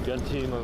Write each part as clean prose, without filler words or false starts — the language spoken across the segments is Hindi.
견팀은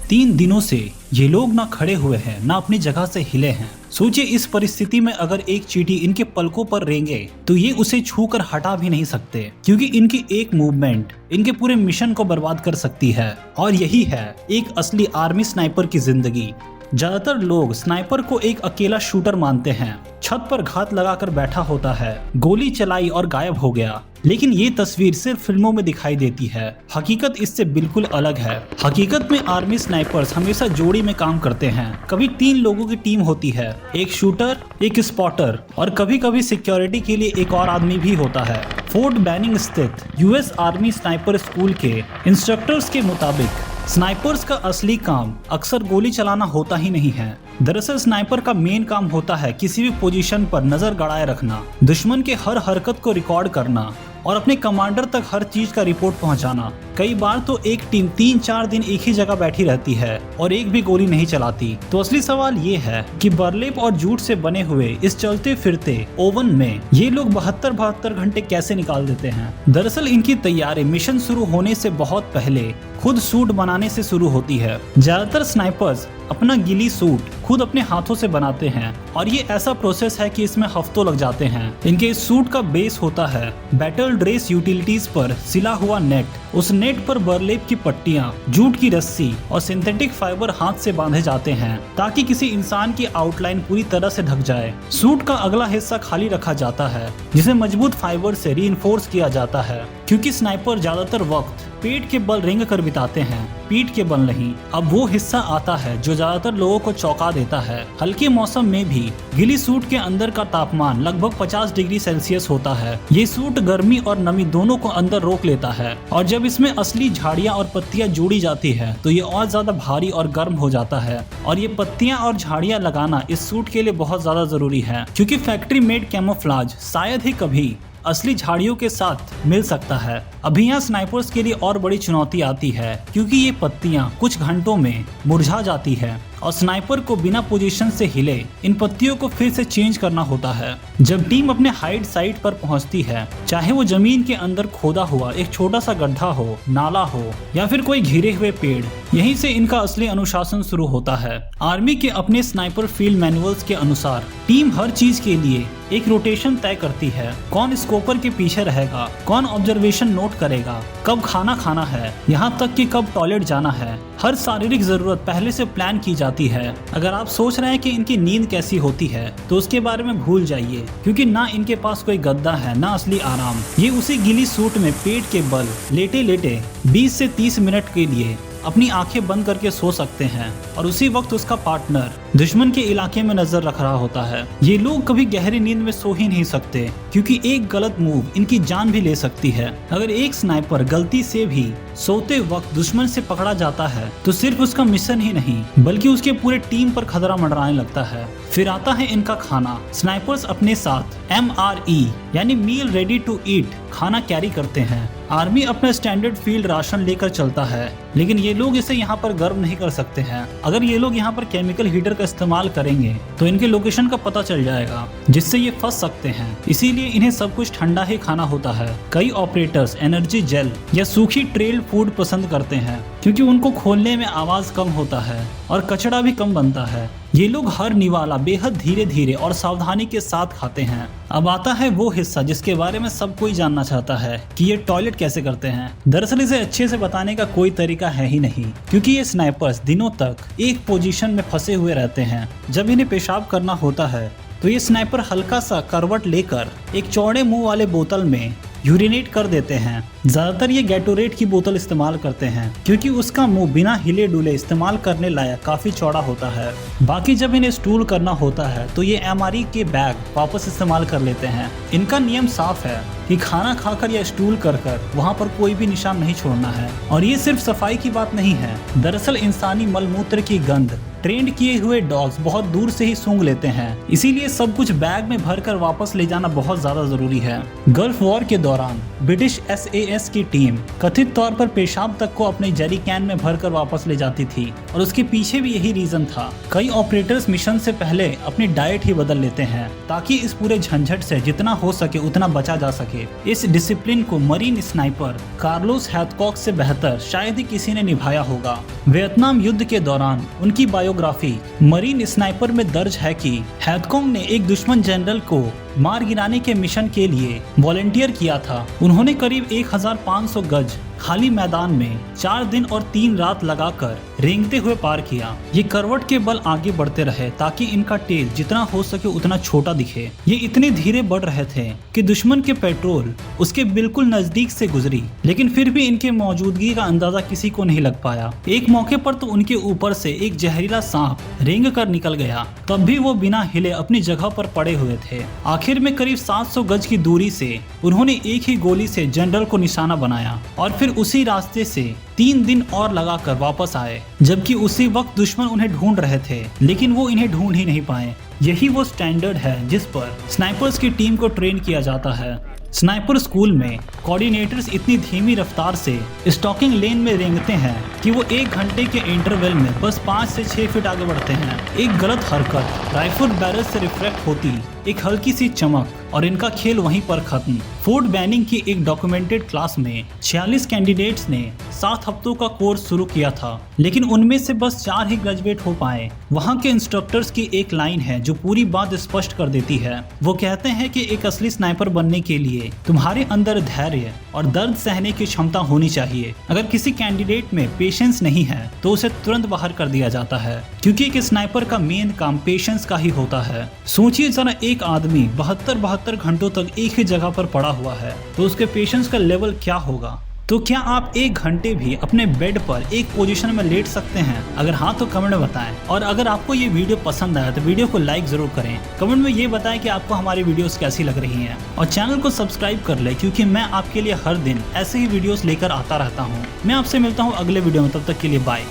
3 दिनों से ये लोग ना खड़े हुए हैं ना अपनी जगह से हिले हैं। सोचिए इस परिस्थिति में अगर एक चींटी इनके पलकों पर रेंगे तो ये उसे छूकर हटा भी नहीं सकते, क्योंकि इनकी एक मूवमेंट इनके पूरे मिशन को बर्बाद कर सकती है। और यही है एक असली आर्मी स्नाइपर की जिंदगी। ज्यादातर लोग स्नाइपर को एक अकेला शूटर मानते हैं, छत पर घात लगाकर बैठा होता है, गोली चलाई और गायब हो गया। लेकिन ये तस्वीर सिर्फ फिल्मों में दिखाई देती है, हकीकत इससे बिल्कुल अलग है। हकीकत में आर्मी स्नाइपर्स हमेशा जोड़ी में काम करते हैं। कभी 3 लोगों की टीम होती है, एक शूटर, एक स्पॉटर और कभी कभी सिक्योरिटी के लिए एक और आदमी भी होता है। फोर्ट बेनिंग स्थित यूएस आर्मी स्नाइपर स्कूल के इंस्ट्रक्टर्स के मुताबिक स्नाइपर्स का असली काम अक्सर गोली चलाना होता ही नहीं है। दरअसल स्नाइपर का मेन काम होता है किसी भी पोजीशन पर नजर गड़ाए रखना, दुश्मन के हर हरकत को रिकॉर्ड करना और अपने कमांडर तक हर चीज का रिपोर्ट पहुंचाना। कई बार तो एक टीम 3-4 दिन एक ही जगह बैठी रहती है और एक भी गोली नहीं चलाती। तो असली सवाल ये है कि बर्लेप और जूट से बने हुए इस चलते फिरते ओवन में ये लोग 72 घंटे कैसे निकाल देते हैं। दरअसल इनकी तैयारी मिशन शुरू होने से बहुत पहले खुद सूट बनाने से शुरू होती है। ज्यादातर स्नाइपर्स अपना गिली सूट खुद अपने हाथों से बनाते हैं और ये ऐसा प्रोसेस है कि इसमें हफ्तों लग जाते हैं। इनके इस सूट का बेस होता है बैटल ड्रेस यूटिलिटीज पर सिला हुआ नेट। उस नेट पर बर्लेप की पट्टियां, जूट की रस्सी और सिंथेटिक फाइबर हाथ से बांधे जाते हैं ताकि किसी इंसान की आउटलाइन पूरी तरह से ढक जाए। सूट का अगला हिस्सा खाली रखा जाता है जिसे मजबूत फाइबर से रीइंफोर्स किया जाता है, क्योंकि स्नाइपर ज्यादातर वक्त पेट के बल रेंग कर बिताते हैं, पीठ के बल नहीं। अब वो हिस्सा आता है जो ज्यादातर लोगों को चौंका देता है। हल्के मौसम में भी गिली सूट के अंदर का तापमान लगभग 50 डिग्री सेल्सियस होता है। ये सूट गर्मी और नमी दोनों को अंदर रोक लेता है और जब इसमें असली झाड़ियाँ और पत्तियां जोड़ी जाती है तो ये और ज्यादा भारी और गर्म हो जाता है। और ये पत्तियां और झाड़ियाँ लगाना इस सूट के लिए बहुत ज्यादा जरूरी है, क्योंकि फैक्ट्री मेड कैमोफ्लाज शायद ही कभी असली झाड़ियों के साथ मिल सकता है। अभी यहाँ स्नाइपर्स के लिए और बड़ी चुनौती आती है, क्योंकि ये पत्तियां कुछ घंटों में मुरझा जाती है और स्नाइपर को बिना पोजीशन से हिले इन पत्तियों को फिर से चेंज करना होता है। जब टीम अपने हाइड साइट पर पहुंचती है, चाहे वो जमीन के अंदर खोदा हुआ एक छोटा सा गड्ढा हो, नाला हो या फिर कोई घिरे हुए पेड़, यहीं से इनका असली अनुशासन शुरू होता है। आर्मी के अपने स्नाइपर फील्ड मैनुअल्स के अनुसार टीम हर चीज के लिए एक रोटेशन तय करती है। कौन स्कोपर के पीछे रहेगा, कौन ऑब्जर्वेशन नोट करेगा, कब खाना खाना है, यहाँ तक कि कब टॉयलेट जाना है। हर शारीरिक जरूरत पहले से प्लान की जाती है। अगर आप सोच रहे हैं कि इनकी नींद कैसी होती है तो उसके बारे में भूल जाइए, क्योंकि ना इनके पास कोई गद्दा है ना असली आराम। ये उसी गिली सूट में पेट के बल लेटे लेटे 20 से 30 मिनट के लिए अपनी आंखें बंद करके सो सकते हैं और उसी वक्त उसका पार्टनर दुश्मन के इलाके में नजर रख रहा होता है। ये लोग कभी गहरी नींद में सो ही नहीं सकते, क्योंकि एक गलत मूव इनकी जान भी ले सकती है। अगर एक स्नाइपर गलती से भी सोते वक्त दुश्मन से पकड़ा जाता है तो सिर्फ उसका मिशन ही नहीं बल्कि उसके पूरे टीम पर खतरा मंडराने लगता है। फिर आता है इनका खाना। स्नाइपर्स अपने साथ MRE यानी मील रेडी टू ईट खाना कैरी करते हैं। आर्मी अपना स्टैंडर्ड फील्ड राशन लेकर चलता है, लेकिन ये लोग इसे यहाँ पर गर्म नहीं कर सकते हैं। अगर ये लोग यहाँ पर केमिकल हीटर का इस्तेमाल करेंगे तो इनके लोकेशन का पता चल जाएगा, जिससे ये फंस सकते हैं। इसीलिए इन्हें सब कुछ ठंडा ही खाना होता है। कई ऑपरेटर्स एनर्जी जेल या सूखी ट्रेल फूड पसंद करते हैं, क्योंकि उनको खोलने में आवाज कम होता है और कचरा भी कम बनता है। ये लोग हर निवाला बेहद धीरे धीरे और सावधानी के साथ खाते हैं। अब आता है वो हिस्सा जिसके बारे में सब कोई जानना चाहता है कि ये टॉयलेट कैसे करते हैं। दरअसल इसे अच्छे से बताने का कोई तरीका है ही नहीं, क्योंकि ये स्नाइपर्स दिनों तक एक पोजीशन में फंसे हुए रहते हैं। जब इन्हें पेशाब करना होता है तो ये स्नाइपर हल्का सा करवट लेकर एक चौड़े मुंह वाले बोतल में यूरिनेट कर देते हैं। ज्यादातर ये गैटोरेट की बोतल इस्तेमाल करते हैं, क्योंकि उसका मुंह बिना हिले डुले इस्तेमाल करने लायक काफी चौड़ा होता है। बाकी जब इन्हें स्टूल करना होता है तो ये MRE के बैग वापस इस्तेमाल कर लेते हैं। इनका नियम साफ है कि खाना खाकर या स्टूल कर वहाँ पर कोई भी निशान नहीं छोड़ना है। और ये सिर्फ सफाई की बात नहीं है, दरअसल इंसानी मलमूत्र की गंध ट्रेंड किए हुए डॉग्स बहुत दूर से ही सूंघ लेते हैं, इसीलिए सब कुछ बैग में भरकर वापस ले जाना बहुत ज्यादा जरूरी है। गल्फ वॉर के दौरान ब्रिटिश SAS की टीम कथित तौर पर पेशाब तक को अपने जेरी कैन में भरकर वापस ले जाती थी और उसके पीछे भी यही रीजन था। कई ऑपरेटर्स मिशन से पहले अपनी डाइट ही बदल लेते हैं ताकि इस पूरे झंझट से जितना हो सके उतना बचा जा सके। इस डिसिप्लिन को मरीन स्नाइपर कार्लोस हैथकॉक से बेहतर शायद ही किसी ने निभाया होगा। वियतनाम युद्ध के दौरान उनकी बायोग्राफी मरीन स्नाइपर में दर्ज है कि हैथकॉक ने एक दुश्मन जनरल को मार गिराने के मिशन के लिए वॉलंटियर किया था। उन्होंने करीब 1500 गज खाली मैदान में 4 दिन और 3 रात लगाकर रेंगते हुए पार किया। ये करवट के बल आगे बढ़ते रहे ताकि इनका टेल जितना हो सके उतना छोटा दिखे। ये इतने धीरे बढ़ रहे थे कि दुश्मन के पेट्रोल उसके बिल्कुल नजदीक से गुजरी, लेकिन फिर भी इनके मौजूदगी का अंदाजा किसी को नहीं लग पाया। एक मौके पर तो उनके ऊपर से एक जहरीला सांप रेंग कर निकल गया, तब भी वो बिना हिले अपनी जगह पर पड़े हुए थे। आखिर में करीब 700 गज की दूरी से उन्होंने एक ही गोली से जनरल को निशाना बनाया और फिर उसी रास्ते से 3 दिन और लगाकर वापस आए, जबकि उसी वक्त दुश्मन उन्हें ढूंढ रहे थे, लेकिन वो इन्हें ढूंढ ही नहीं पाए। यही वो स्टैंडर्ड है जिस पर स्नाइपर्स की टीम को ट्रेन किया जाता है। स्नाइपर स्कूल में कोऑर्डिनेटर्स इतनी धीमी रफ्तार से स्टॉकिंग लेन में रेंगते हैं कि वो 1 घंटे के इंटरवल में बस 5 से 6 फीट आगे बढ़ते हैं। एक गलत हरकत राइफल बैरल से रिफ्लेक्ट होती, एक हल्की सी चमक और इनका खेल वहीं पर खत्म। फोर्ट बैनिंग की एक डॉक्यूमेंटेड क्लास में 46 कैंडिडेट्स ने 7 हफ्तों का कोर्स शुरू किया था, लेकिन उनमें से बस 4 ही ग्रेजुएट हो पाए। वहाँ के इंस्ट्रक्टर्स की एक लाइन है जो पूरी बात स्पष्ट कर देती है। वो कहते हैं कि एक असली स्नाइपर बनने के लिए तुम्हारे अंदर धैर्य और दर्द सहने की क्षमता होनी चाहिए। अगर किसी कैंडिडेट में पेशेंस नहीं है तो उसे तुरंत बाहर कर दिया जाता है, क्योंकि एक स्नाइपर का मेन काम पेशेंस का ही होता है। सोचिए जरा, एक आदमी 72 घंटों तक एक ही जगह पर पड़ा हुआ है तो उसके पेशेंस का लेवल क्या होगा। तो क्या आप 1 घंटे भी अपने बेड पर एक पोजीशन में लेट सकते हैं? अगर हाँ तो कमेंट में बताएं। और अगर आपको ये वीडियो पसंद आया तो वीडियो को लाइक जरूर करें। कमेंट में ये बताएं कि आपको हमारी वीडियोस कैसी लग रही हैं और चैनल को सब्सक्राइब कर लें, क्योंकि मैं आपके लिए हर दिन ऐसे ही वीडियोस लेकर आता रहता हूँ। मैं आपसे मिलता हूँ अगले वीडियो में, तब तक के लिए बाय।